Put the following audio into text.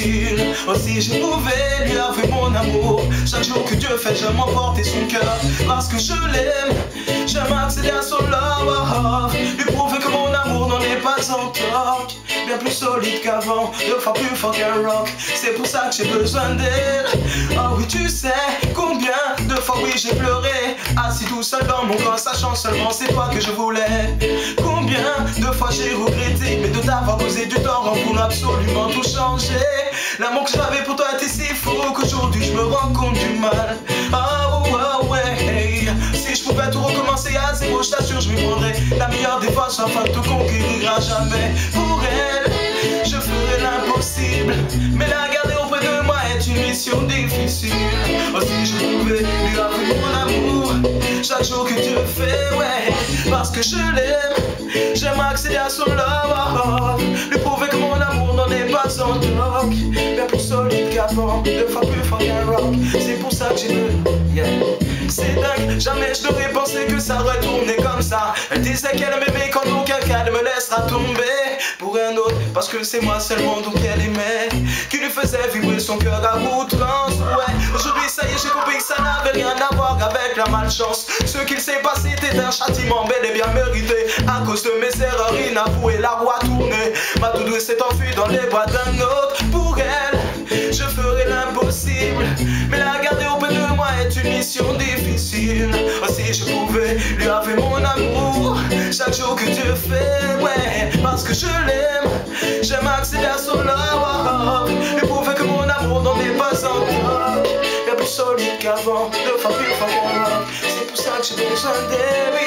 difficile. Aussi je pouvais lui avouer mon amour. Chaque jour que Dieu fait, j'aime emporter son cœur. Parce que je l'aime, j'aime accéder à son love. Lui prouver que mon amour n'en est pas en toc. Bien plus solide qu'avant, 2 fois plus fort qu'un rock. C'est pour ça que j'ai besoin d'elle. Oh oui, tu sais combien de fois oui j'ai pleuré, assis tout seul dans mon coin, sachant seulement c'est toi que je voulais. Combien de fois j'ai regretté, mais de t'avoir causé du tort en voulant absolument tout changer. L'amour que j'avais pour toi était si faux qu'aujourd'hui je me rends compte du mal. Oh ouais, hey. Si je pouvais tout recommencer à zéro, je t'assure je me prendrais la meilleure des façons afin de te conquérir à jamais. Pour elle, je ferai l'impossible, mais la garder auprès de moi est une mission difficile. Aussi je pouvais lui avouer mon amour chaque jour que Dieu fait, ouais. Parce que je l'aime, j'aime accéder à son love. Lui prouver que mon amour n'en est pas en toc. Bien plus solide qu'avant, 2 fois plus fort qu'un rock. C'est pour ça que j'ai le c'est dingue, jamais je n'aurais pensé que ça aurait tourné comme ça. Elle disait qu'elle m'aimait quand aucun cas ne me laissera tomber pour un autre, parce que c'est moi seulement donc elle aimait, qui lui faisait vibrer son cœur à outrance. Ouais, aujourd'hui ça y est j'ai compris que ça n'avait rien à voir avec la malchance. Ce qu'il s'est passé était un châtiment bel et bien mérité. À cause de mes erreurs inavouées, la roue a tourné. Ma tout douce s'est enfuie dans les bras d'un autre. Pour elle, je ferai l'impossible, mais la garder auprès de moi est une mission difficile. Si je pouvais lui avouer mon amour chaque jour que Dieu fait, ouais. Parce que je l'aime, j'aime accéder à son love. Lui prouver que mon amour n'en est pas en toc. Bien plus solide qu'avant, 2 fois plus fort qu'un rock. C'est pour ça que j'ai besoin d'elle.